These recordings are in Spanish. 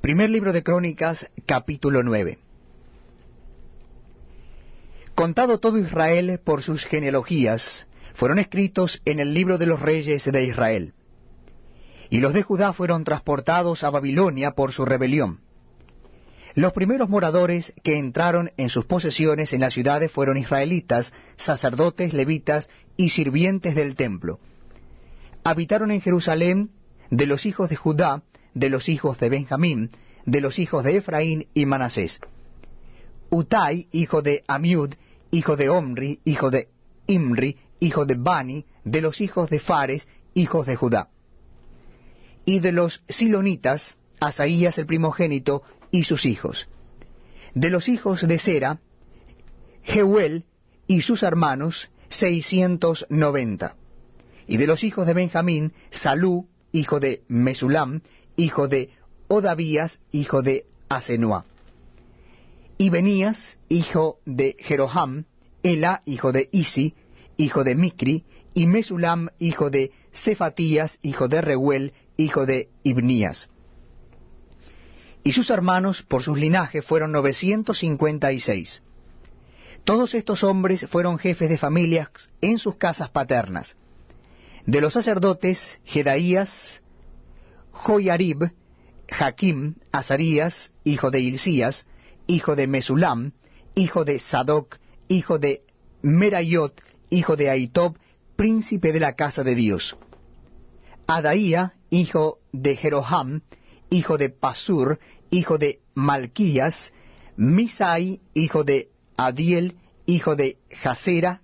Primer libro de Crónicas, capítulo 9. Contado todo Israel por sus genealogías, fueron escritos en el libro de los reyes de Israel. Y los de Judá fueron transportados a Babilonia por su rebelión. Los primeros moradores que entraron en sus posesiones en las ciudades fueron israelitas, sacerdotes, levitas y sirvientes del templo. Habitaron en Jerusalén de los hijos de Judá, de los hijos de Benjamín, de los hijos de Efraín y Manasés. Utai, hijo de Amiud, hijo de Omri, hijo de Imri, hijo de Bani, de los hijos de Fares, hijos de Judá. Y de los silonitas, Asaías el primogénito y sus hijos. De los hijos de Sera, Jeuel y sus hermanos, 690. Y de los hijos de Benjamín, Salú, hijo de Mesulam, hijo de Odavías, hijo de Asenua. Y Benías, hijo de Jeroham, Ela, hijo de Isi, hijo de Micri, y Mesulam, hijo de Cefatías, hijo de Reuel, hijo de Ibnías. Y sus hermanos por sus linajes fueron 956. Todos estos hombres fueron jefes de familias en sus casas paternas. De los sacerdotes, Jedaías, Joiarib, Jaquim, Azarías, hijo de Hilcías, hijo de Mesulam, hijo de Sadoc, hijo de Merayot, hijo de Ahitob, príncipe de la casa de Dios. Adaía, hijo de Jeroham, hijo de Pasur, hijo de Malquías, Misai, hijo de Adiel, hijo de Jasera,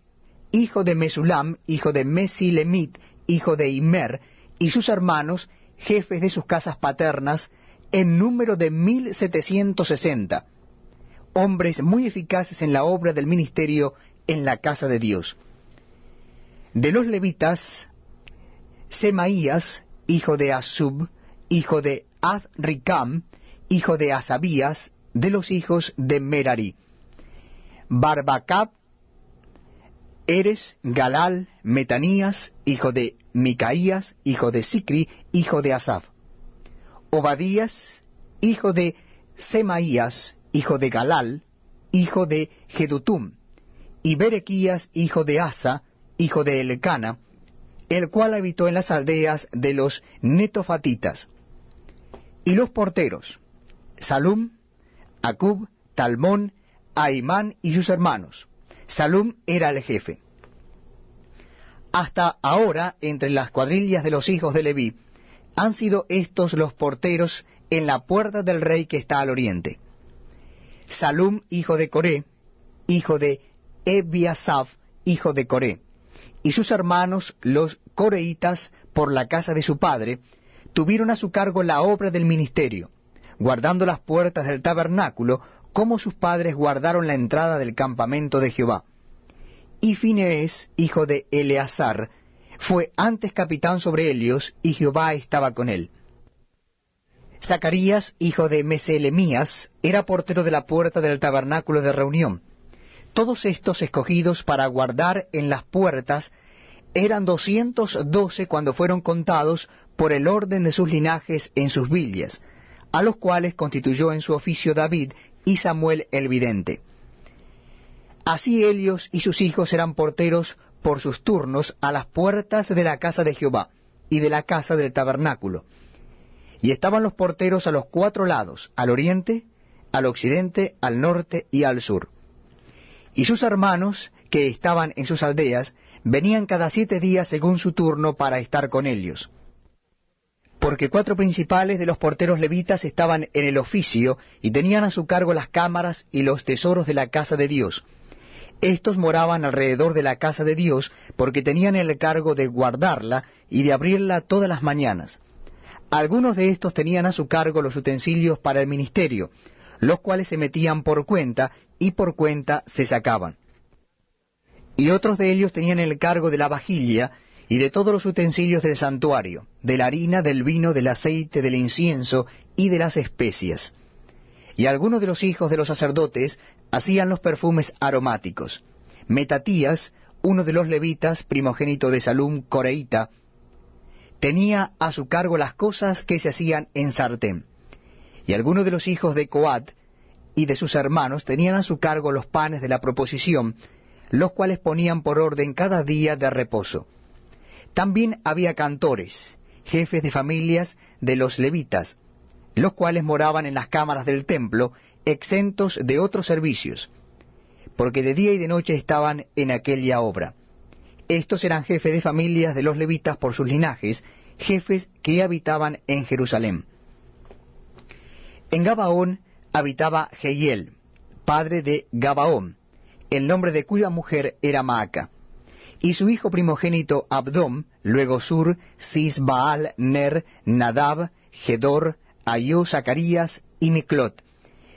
hijo de Mesulam, hijo de Mesilemit, hijo de Immer, y sus hermanos, jefes de sus casas paternas, en número de 1760, hombres muy eficaces en la obra del ministerio en la casa de Dios. De los levitas, Semaías, hijo de Asub, hijo de Azricam, hijo de Asabías, de los hijos de Merari. Barbacab, Eres, Galal, Metanías, hijo de Micaías, hijo de Sicri, hijo de Asaf. Obadías, hijo de Semaías, hijo de Galal, hijo de Jedutum. Y Berequías, hijo de Asa, hijo de Elcana, el cual habitó en las aldeas de los netofatitas. Y los porteros, Salum, Acub, Talmón, Aimán y sus hermanos. Salum era el jefe. Hasta ahora, entre las cuadrillas de los hijos de Leví, han sido estos los porteros en la puerta del rey que está al oriente. Salum, hijo de Coré, hijo de Ebiasaf, hijo de Coré, y sus hermanos, los coreitas, por la casa de su padre, tuvieron a su cargo la obra del ministerio, guardando las puertas del tabernáculo, como sus padres guardaron la entrada del campamento de Jehová. Y Finees, hijo de Eleazar, fue antes capitán sobre ellos, y Jehová estaba con él. Zacarías, hijo de Meselemías, era portero de la puerta del tabernáculo de reunión. Todos estos escogidos para guardar en las puertas eran 212 cuando fueron contados por el orden de sus linajes en sus villas, a los cuales constituyó en su oficio David y Samuel el vidente. Así ellos y sus hijos eran porteros por sus turnos a las puertas de la casa de Jehová y de la casa del tabernáculo. Y estaban los porteros a los 4 lados, al oriente, al occidente, al norte y al sur. Y sus hermanos, que estaban en sus aldeas, venían cada 7 días según su turno para estar con ellos. Porque 4 principales de los porteros levitas estaban en el oficio y tenían a su cargo las cámaras y los tesoros de la casa de Dios. Estos moraban alrededor de la casa de Dios porque tenían el cargo de guardarla y de abrirla todas las mañanas. Algunos de estos tenían a su cargo los utensilios para el ministerio, los cuales se metían por cuenta y por cuenta se sacaban. Y otros de ellos tenían el cargo de la vajilla y de todos los utensilios del santuario, de la harina, del vino, del aceite, del incienso y de las especias. Y algunos de los hijos de los sacerdotes hacían los perfumes aromáticos. Metatías, uno de los levitas, primogénito de Salum, coreíta, tenía a su cargo las cosas que se hacían en sartén. y algunos de los hijos de Coat y de sus hermanos tenían a su cargo los panes de la proposición, los cuales ponían por orden cada día de reposo. También había cantores, jefes de familias de los levitas, los cuales moraban en las cámaras del templo, exentos de otros servicios, porque de día y de noche estaban en aquella obra. Estos eran jefes de familias de los levitas por sus linajes, jefes que habitaban en Jerusalén. En Gabaón habitaba Jehiel, padre de Gabaón, el nombre de cuya mujer era Maaca, y su hijo primogénito Abdón, luego Sur, Cis, Baal, Ner, Nadab, Gedor, Ayú, Zacarías y Miclot.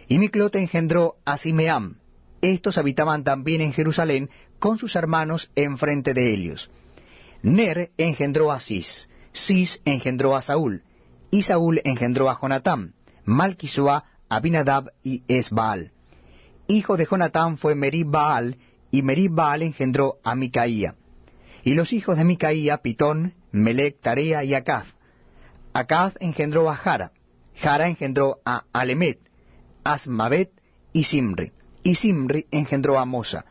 Y Miclot engendró a Simeam. Estos habitaban también en Jerusalén con sus hermanos enfrente de ellos. Ner engendró a Cis, Cis engendró a Saúl, y Saúl engendró a Jonatán, Malquisua, Abinadab y Esbaal. Hijo de Jonatán fue Merib-Baal, y Merib-Baal engendró a Micaía. Y los hijos de Micaía, Pitón, Melec, Tarea y Acaz. Acaz engendró a Jara, Jara engendró a Alemet, Asmavet y Simri. Y Simri engendró a Mosa.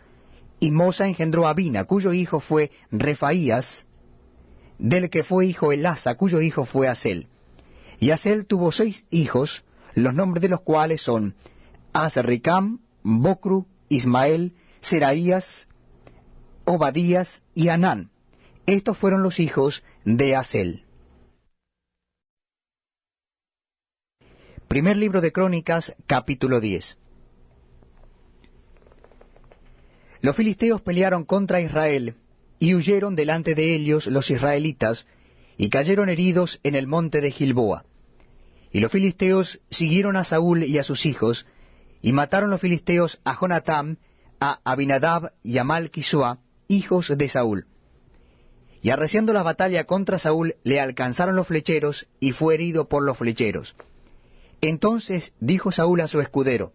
Y Mosa engendró a Bina, cuyo hijo fue Refaías, del que fue hijo Elasa, cuyo hijo fue Asel. Y Asel tuvo 6 hijos, los nombres de los cuales son Azricam, Bocru, Ismael, Seraías, Obadías y Anán. Estos fueron los hijos de Asel. Primer libro de Crónicas, capítulo 10. Los filisteos pelearon contra Israel, y huyeron delante de ellos los israelitas, y cayeron heridos en el monte de Gilboa. Y los filisteos siguieron a Saúl y a sus hijos, y mataron los filisteos a Jonatán, a Abinadab y a Malquisua, hijos de Saúl. Y arreciando la batalla contra Saúl, le alcanzaron los flecheros, y fue herido por los flecheros. Entonces dijo Saúl a su escudero: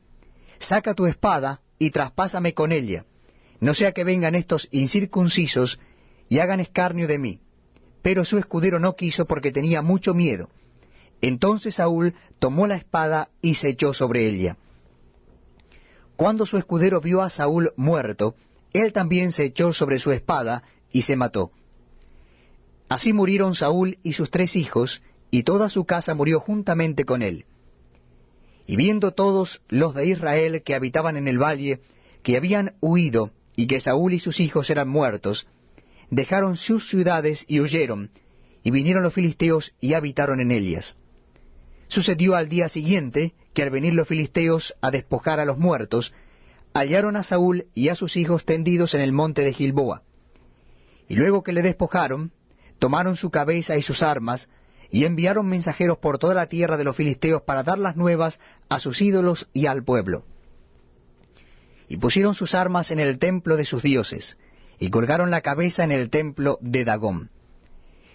Saca tu espada, y traspásame con ella, no sea que vengan estos incircuncisos, y hagan escarnio de mí. Pero su escudero no quiso, porque tenía mucho miedo. Entonces Saúl tomó la espada, y se echó sobre ella. Cuando su escudero vio a Saúl muerto, él también se echó sobre su espada, y se mató. Así murieron Saúl y sus 3 hijos, y toda su casa murió juntamente con él. Y viendo todos los de Israel que habitaban en el valle, que habían huido, y que Saúl y sus hijos eran muertos, dejaron sus ciudades y huyeron, y vinieron los filisteos y habitaron en ellas. Sucedió al día siguiente, que al venir los filisteos a despojar a los muertos, hallaron a Saúl y a sus hijos tendidos en el monte de Gilboa. Y luego que le despojaron, tomaron su cabeza y sus armas, y enviaron mensajeros por toda la tierra de los filisteos para dar las nuevas a sus ídolos y al pueblo. Y pusieron sus armas en el templo de sus dioses, y colgaron la cabeza en el templo de Dagón.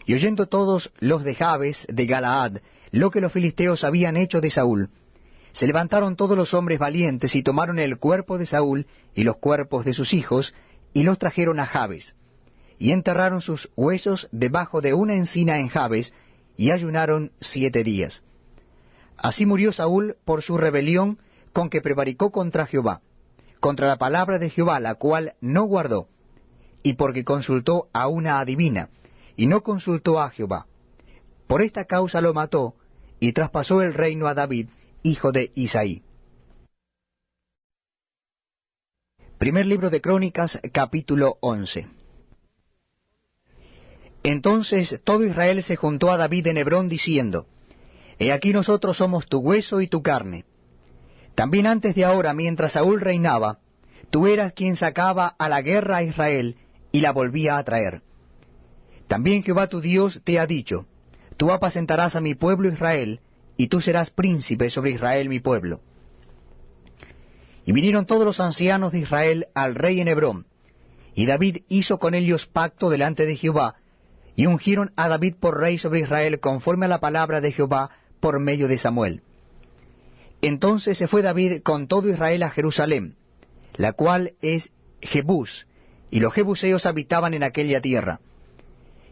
Y oyendo todos los de Jabes de Galaad lo que los filisteos habían hecho de Saúl, se levantaron todos los hombres valientes y tomaron el cuerpo de Saúl y los cuerpos de sus hijos, y los trajeron a Jabes, y enterraron sus huesos debajo de una encina en Jabes, y ayunaron 7 días. Así murió Saúl por su rebelión con que prevaricó contra Jehová, contra la palabra de Jehová, la cual no guardó, y porque consultó a una adivina, y no consultó a Jehová. Por esta causa lo mató, y traspasó el reino a David, hijo de Isaí. Primer libro de Crónicas, capítulo 11. Entonces todo Israel se juntó a David en Hebrón, diciendo: He aquí nosotros somos tu hueso y tu carne. También antes de ahora, mientras Saúl reinaba, tú eras quien sacaba a la guerra a Israel, y la volvía a traer. También Jehová tu Dios te ha dicho: Tú apacentarás a mi pueblo Israel, y tú serás príncipe sobre Israel mi pueblo. Y vinieron todos los ancianos de Israel al rey en Hebrón, y David hizo con ellos pacto delante de Jehová, y ungieron a David por rey sobre Israel conforme a la palabra de Jehová por medio de Samuel. Entonces se fue David con todo Israel a Jerusalén, la cual es Jebús, y los jebuseos habitaban en aquella tierra.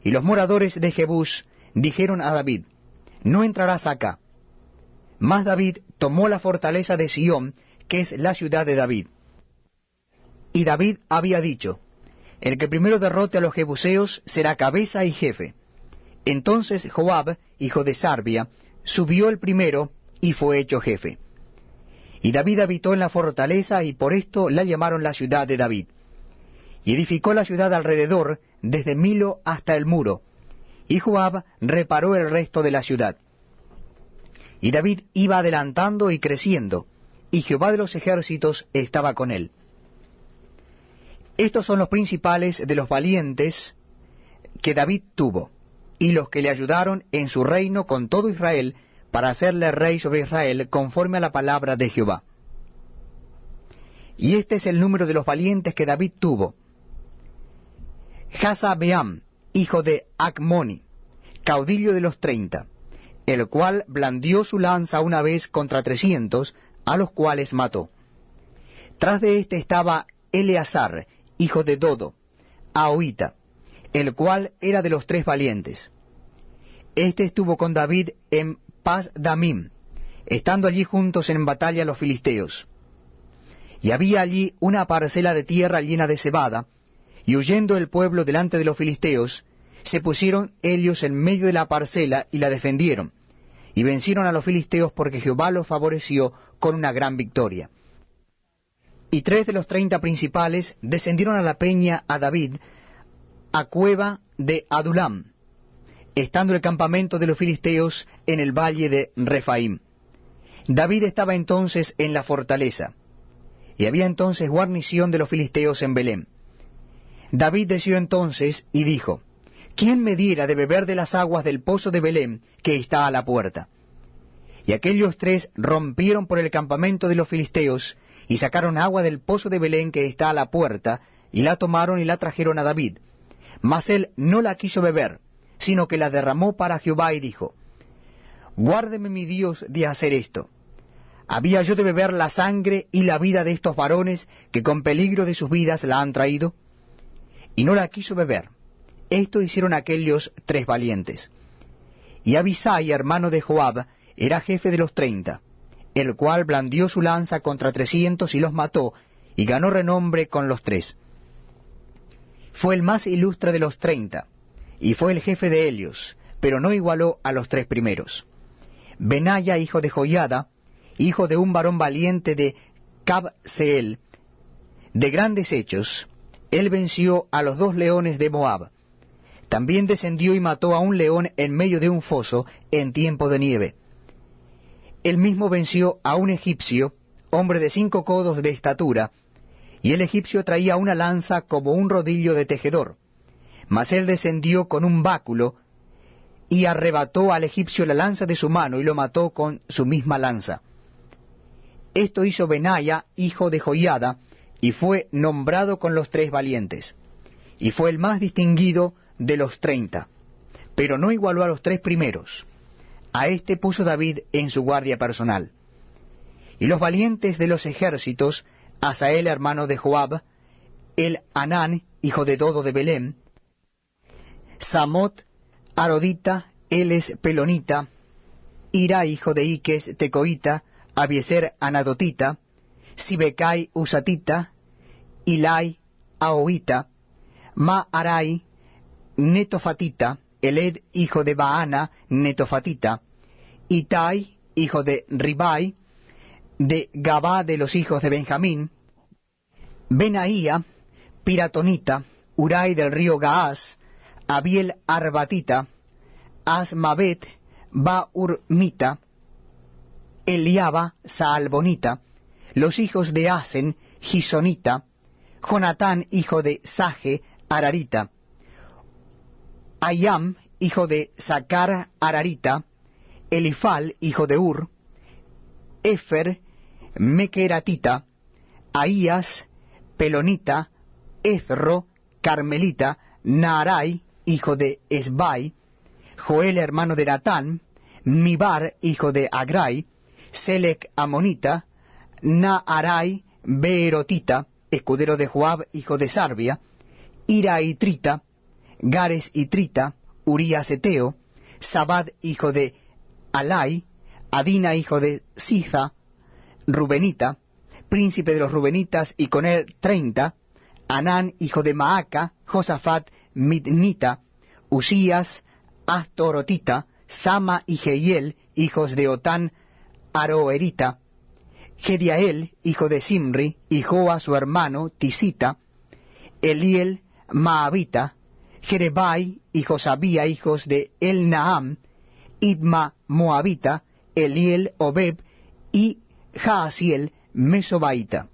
Y los moradores de Jebús dijeron a David: No entrarás acá, Mas David tomó la fortaleza de Sión, que es la ciudad de David. Y David había dicho, el que primero derrote a los jebuseos será cabeza y jefe. Entonces Joab, hijo de Sarbia, subió el primero y fue hecho jefe. Y David habitó en la fortaleza, y por esto la llamaron la ciudad de David. Y edificó la ciudad alrededor, desde Milo hasta el muro, y Joab reparó el resto de la ciudad. Y David iba adelantando y creciendo, y Jehová de los ejércitos estaba con él. Estos son los principales de los valientes que David tuvo, y los que le ayudaron en su reino con todo Israel, para hacerle rey sobre Israel, conforme a la palabra de Jehová. Y este es el número de los valientes que David tuvo: Jasabeam, hijo de Acmoni, caudillo de los 30, el cual blandió su lanza una vez contra 300, a los cuales mató. Tras de éste estaba Eleazar, hijo de Dodo, Ahoita, el cual era de los 3 valientes. Este estuvo con David en Pas-damim, estando allí juntos en batalla los filisteos. Y había allí una parcela de tierra llena de cebada, y huyendo el pueblo delante de los filisteos, se pusieron ellos en medio de la parcela y la defendieron, y vencieron a los filisteos porque Jehová los favoreció con una gran victoria. Y 3 de los 30 principales descendieron a la peña a David, a cueva de Adulam, estando el campamento de los filisteos en el valle de Refaim. David estaba entonces en la fortaleza, y había entonces guarnición de los filisteos en Belén. David deseó entonces y dijo, ¿quién me diera de beber de las aguas del pozo de Belén, que está a la puerta? Y aquellos 3 rompieron por el campamento de los filisteos, y sacaron agua del pozo de Belén, que está a la puerta, y la tomaron y la trajeron a David. Mas él no la quiso beber, sino que la derramó para Jehová, y dijo, guárdeme mi Dios de hacer esto. ¿Había yo de beber la sangre y la vida de estos varones, que con peligro de sus vidas la han traído? Y no la quiso beber. Esto hicieron aquellos 3 valientes. Y Abisai, hermano de Joab, era jefe de los 30, el cual blandió su lanza contra 300 y los mató, y ganó renombre con los 3. Fue el más ilustre de los 30, y fue el jefe de ellos, pero no igualó a los 3 primeros. Benaya, hijo de Joiada, hijo de un varón valiente de Cabseel, de grandes hechos, él venció a los 2 leones de Moab. También descendió y mató a un león en medio de un foso en tiempo de nieve. Él mismo venció a un egipcio, hombre de 5 codos de estatura, y el egipcio traía una lanza como un rodillo de tejedor. Mas él descendió con un báculo, y arrebató al egipcio la lanza de su mano, y lo mató con su misma lanza. Esto hizo Benaya, hijo de Joiada, y fue nombrado con los 3 valientes. Y fue el más distinguido de los 30, pero no igualó a los 3 primeros. A este puso David en su guardia personal. Y los valientes de los ejércitos, Asael, hermano de Joab, el Anán, hijo de Dodo de Belén, Samot, Arodita, Eles Pelonita, Ira, hijo de Iques, Tecoita, Abieser, Anadotita, Sibecai, Usatita, Ilai, Ahoita, Maarai, Netofatita, Eled, hijo de Baana, Netofatita, Itai, hijo de Ribai, de Gabá de los hijos de Benjamín, Benaía, Piratonita, Urai del río Gaás, Abiel Arbatita, Asmavet, Baurmita, Eliaba, Saalbonita, los hijos de Asen, Gisonita, Jonatán, hijo de Saje, Ararita, Ayam, hijo de Sacar, Ararita, Elifal, hijo de Ur, Efer, Mequeratita, Ahías, Pelonita, Ezro, Carmelita, Naarai, hijo de Esbai, Joel, hermano de Natán, Mibar, hijo de Agrai, Selec, Amonita, Naarai, Beerotita, escudero de Joab, hijo de Sarbia, Ira y Trita, Gares y Trita, Urías Eteo, Sabad, hijo de Alai, Adina, hijo de Siza, Rubenita, príncipe de los Rubenitas, y con él 30, Anán, hijo de Maaca, Josafat, Midnita, Usías, Astorotita, Sama y Jehiel, hijos de Otán, Aroerita, Gediael, hijo de Simri, y Joa su hermano, Tisita, Eliel, Maabita, Jerebai y Josabía, hijos de Elnaam, Idma, Moabita, Eliel, Obeb, y Jaasiel, Mesobaita.